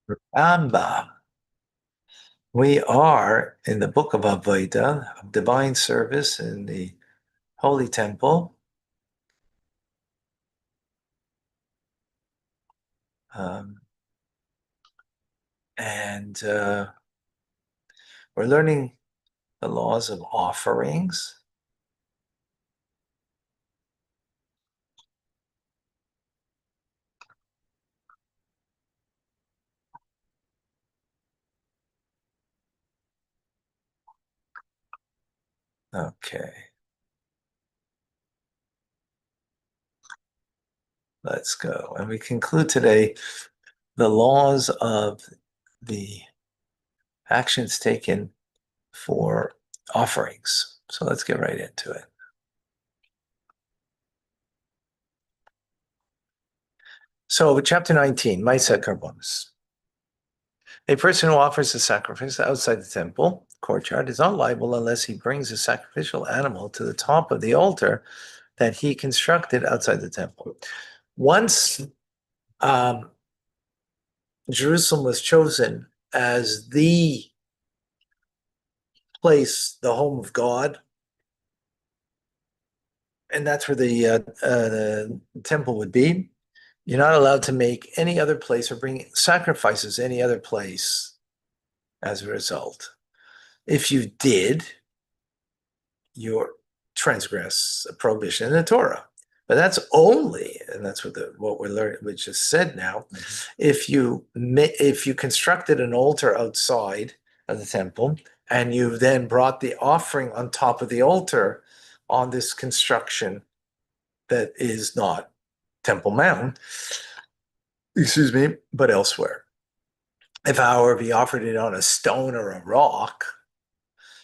Rambam. We are in the book of Avodah, of divine service in the Holy Temple. Um, and we're learning the laws of offerings. Okay, let's go. And we conclude today the laws of the actions taken for offerings. So let's get right into it. So, chapter 19, Maisa Karbonis. A person who offers a sacrifice outside the temple courtyard is not liable unless he brings a sacrificial animal to the top of the altar that he constructed outside the temple. Once um, Jerusalem was chosen as the place, the home of God, and that's where the temple would be, you're not allowed to make any other place or bring sacrifices any other place as a result. If you did, you transgress a prohibition in the Torah. But that's only, and that's what we're learning, we just said now, if you constructed an altar outside of the temple and you then brought the offering on top of the altar on this construction that is not Temple Mount, excuse me, but elsewhere. If, however, he offered it on a stone or a rock,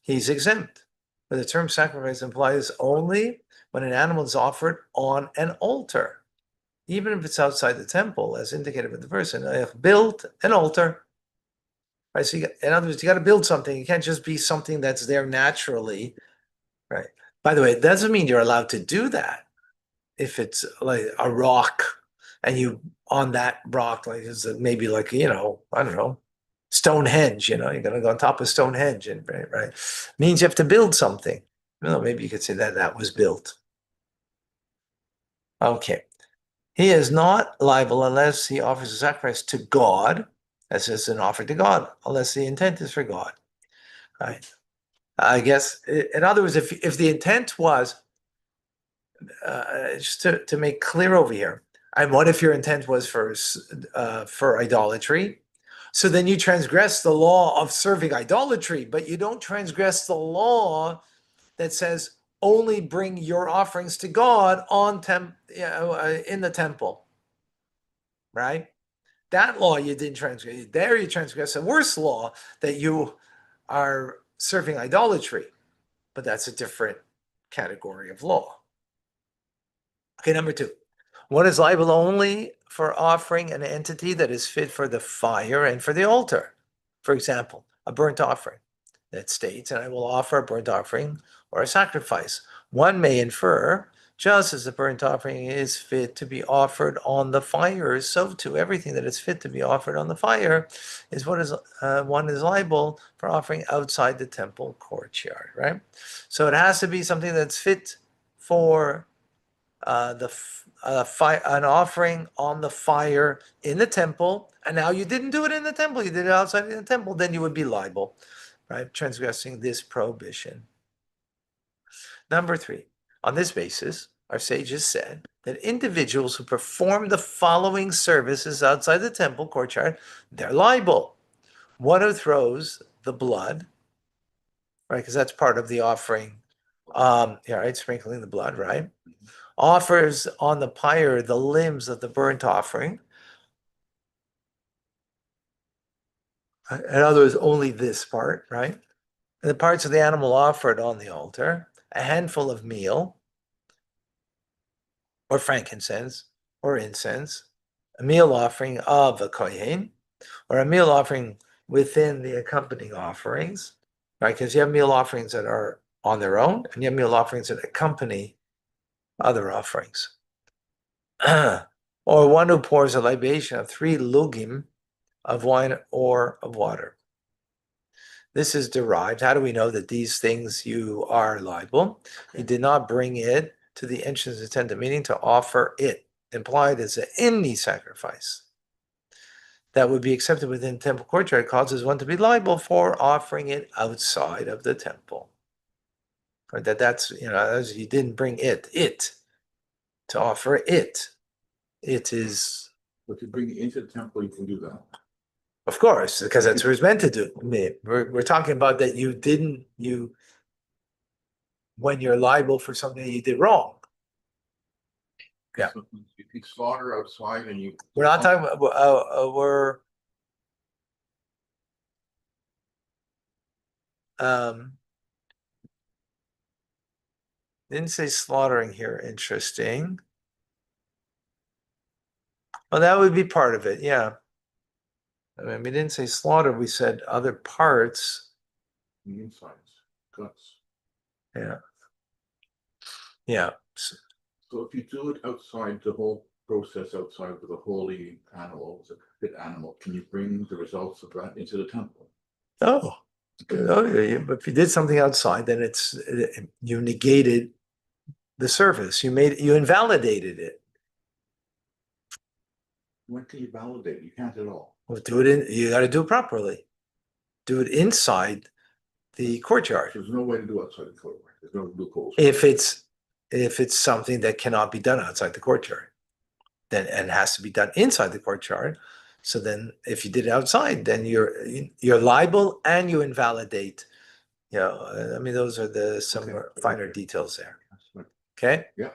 he's exempt. But the term sacrifice implies only when an animal is offered on an altar, even if it's outside the temple, as indicated with the verse. And build an altar. Right. So in other words, you got to build something. You can't just be something that's there naturally. Right. By the way, it doesn't mean you're allowed to do that if it's like a rock and you on that rock, like is maybe like, I don't know, Stonehenge, you're gonna go on top of Stonehenge, and right. Means you have to build something. Maybe you could say that was built. Okay. He is not liable unless he offers a sacrifice to God, as is an offer to God, unless the intent is for God. Right. I guess, in other words, if the intent was, just to make clear over here, and what if your intent was for idolatry? So then you transgress the law of serving idolatry, but you don't transgress the law that says only bring your offerings to God in the temple, right? That law you didn't transgress. There you transgress a worse law that you are serving idolatry, but that's a different category of law. Okay, number two. One is liable only for offering an entity that is fit for the fire and for the altar. For example, a burnt offering that states, and I will offer a burnt offering or a sacrifice. One may infer, just as the burnt offering is fit to be offered on the fire, so too everything that is fit to be offered on the fire is one is liable for offering outside the temple courtyard, right? So it has to be something that's fit for an offering on the fire in the temple, and now you didn't do it in the temple, you did it outside of the temple, then you would be liable, right? Transgressing this prohibition. Number three, on this basis, our sages said that individuals who perform the following services outside the temple courtyard, they're liable. One who throws the blood, right? Because that's part of the offering. Yeah, right, sprinkling the blood, right? Offers on the pyre the limbs of the burnt offering. In other words, only this part, right? And the parts of the animal offered on the altar, a handful of meal, or frankincense, or incense, a meal offering of a kohen, or a meal offering within the accompanying offerings, right? Because you have meal offerings that are on their own, and you have meal offerings that accompany other offerings. Or one who pours a libation of 3 lugim of wine or of water. This is derived. How do we know that these things you are liable? You did not bring it to the entrance of the tent, meaning to offer it. Implied as any sacrifice that would be accepted within temple courtyard causes one to be liable for offering it outside of the temple. Or that's you didn't bring it to offer it. It is. But to bring it into the temple, you can do that. Of course, because that's what it's meant to do. We're talking about that when you're liable for something you did wrong. Yeah. So you can slaughter outside and you. We're not talking about, didn't say slaughtering here. Interesting. Well, that would be part of it. Yeah. I mean, we didn't say slaughter. We said other parts. The insides, guts. Yeah. Yeah. So if you do it outside the whole process, outside of the holy animal, the fit animal, can you bring the results of that into the temple? Oh, yeah. But if you did something outside, then you negated the service. You invalidated it. When can you validate it? You can't at all. Well, you got to do it properly. Do it inside the courtyard. There's no way to do outside the courtyard. There's no loopholes. If it's something that cannot be done outside the courtyard, then and has to be done inside the courtyard. So then, if you did it outside, then you're liable and you invalidate. I mean, those are some finer details there. Okay. Yeah.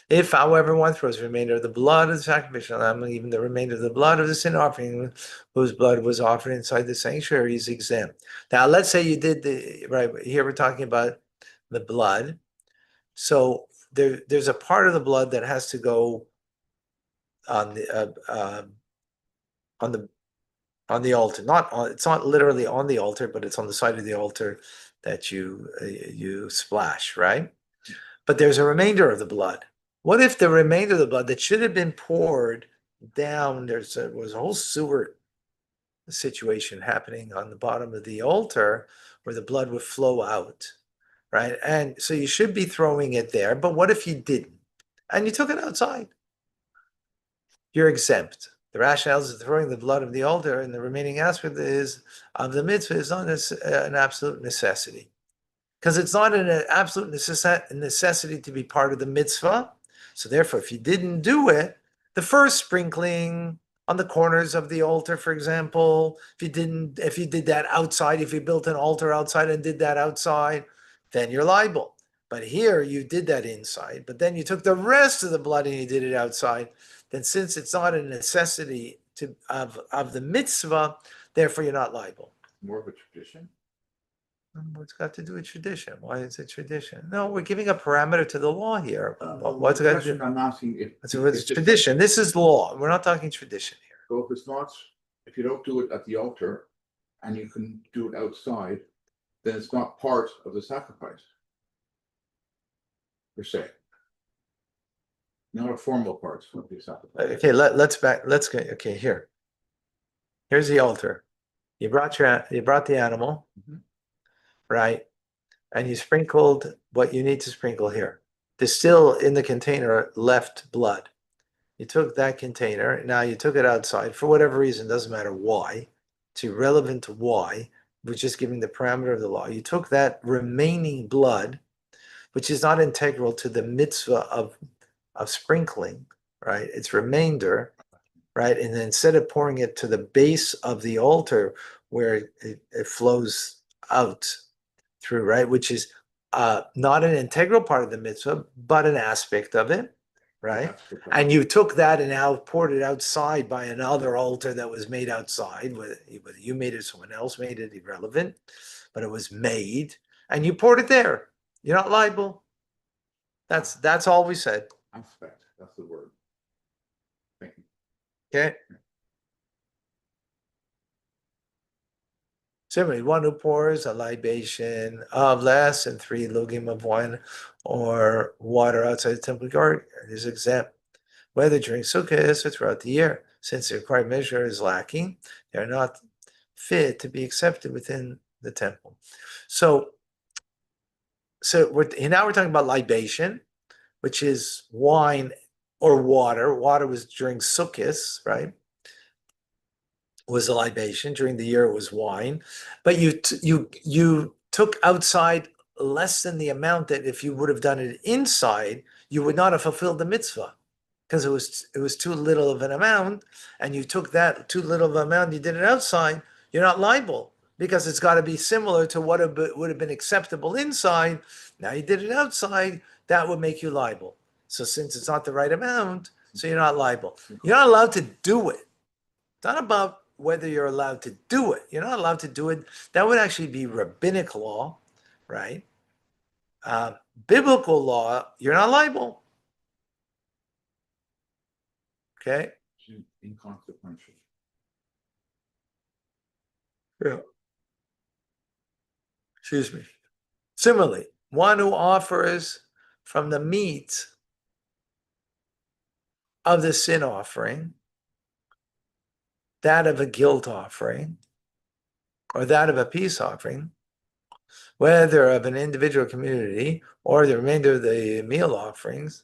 If, however, one throws the remainder of the blood of the sacrificial lamb, even the remainder of the blood of the sin offering, whose blood was offered inside the sanctuary, is exempt. Now, let's say you did right here. We're talking about the blood. So there's a part of the blood that has to go on the altar. It's not literally on the altar, but it's on the side of the altar that you splash, right? But there's a remainder of the blood. What if the remainder of the blood that should have been poured down, was a whole sewer situation happening on the bottom of the altar where the blood would flow out, right? And so you should be throwing it there, but what if you didn't? And you took it outside? You're exempt. The rationale is throwing the blood of the altar and the remaining aspect of the mitzvah is not an absolute necessity. Because it's not an absolute necessity to be part of the mitzvah. So therefore, if you didn't do it, the first sprinkling on the corners of the altar, for example, if you did that outside, if you built an altar outside and did that outside, then you're liable. But here you did that inside, but then you took the rest of the blood and you did it outside. Then since it's not a necessity of the mitzvah, therefore you're not liable. More of a tradition? What's got to do with tradition? Why is it tradition? No, we're giving a parameter to the law here. What's it got to do? I'm asking if it's tradition. This is law. We're not talking tradition here. So if you don't do it at the altar and you can do it outside, then it's not part of the sacrifice, per se. Not a formal part of the sacrifice. Okay, let's go. Okay, here. Here's the altar. You brought the animal. Mm-hmm. Right? And you sprinkled what you need to sprinkle here. There's still in the container left blood. You took that container, now you took it outside for whatever reason, doesn't matter why. It's irrelevant to why. We're just giving the parameter of the law. You took that remaining blood, which is not integral to the mitzvah of sprinkling, right? It's remainder, right? And then instead of pouring it to the base of the altar where it flows out through, right? Which is not an integral part of the mitzvah, but an aspect of it, right? And you took that and now poured it outside by another altar that was made outside, whether you made it or someone else made it, irrelevant, but it was made, and you poured it there. You're not liable. That's all we said. Aspect, that's the word. Thank you. Okay. Similarly, one who pours a libation of less than 3 lugim of wine or water outside the temple court is exempt, whether during Sukkot or throughout the year. since the required measure is lacking, they are not fit to be accepted within the temple. So now we're talking about libation, which is wine or water. Water was during Sukkot, right? Was a libation. During the year, it was wine. But you took outside less than the amount that if you would have done it inside, you would not have fulfilled the mitzvah, because it was too little of an amount, and you took that too little of an amount, you did it outside, you're not liable, because it's got to be similar to what would have been acceptable inside. Now you did it outside, that would make you liable. So since it's not the right amount, so you're not liable. You're not allowed to do it. It's not about whether you're allowed to do it. You're not allowed to do it. That would actually be rabbinic law, right? Biblical law, you're not liable. Okay? Inconsequential. Yeah. Excuse me. Similarly, one who offers from the meat of the sin offering, that of a guilt offering, or that of a peace offering, whether of an individual community or the remainder of the meal offerings,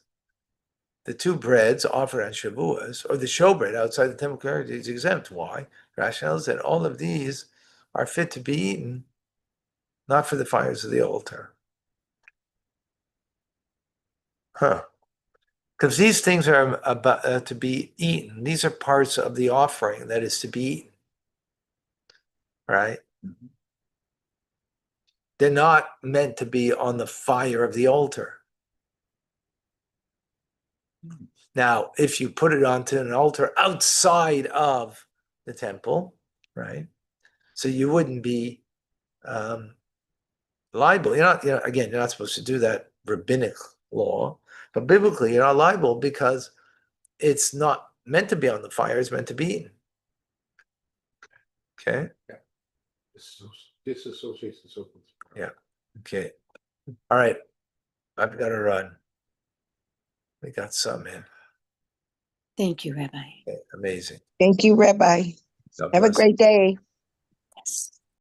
the two breads offered on Shavuos, or the showbread outside the temple community is exempt. Why? Rationale is that all of these are fit to be eaten, not for the fires of the altar. Because these things are about to be eaten. These are parts of the offering that is to be eaten, right? Mm-hmm. They're not meant to be on the fire of the altar. Mm-hmm. Now, if you put it onto an altar outside of the temple, right? So you wouldn't be liable. Again, you're not supposed to do that rabbinic law, but biblically, you're not liable because it's not meant to be on the fire, it's meant to be eaten. Okay? Yeah. Disassociation, so forth. Yeah. Okay. All right. I've got to run. We got some in. Thank you, Rabbi. Okay. Amazing. Thank you, Rabbi. God Have a bless. great day. Yes.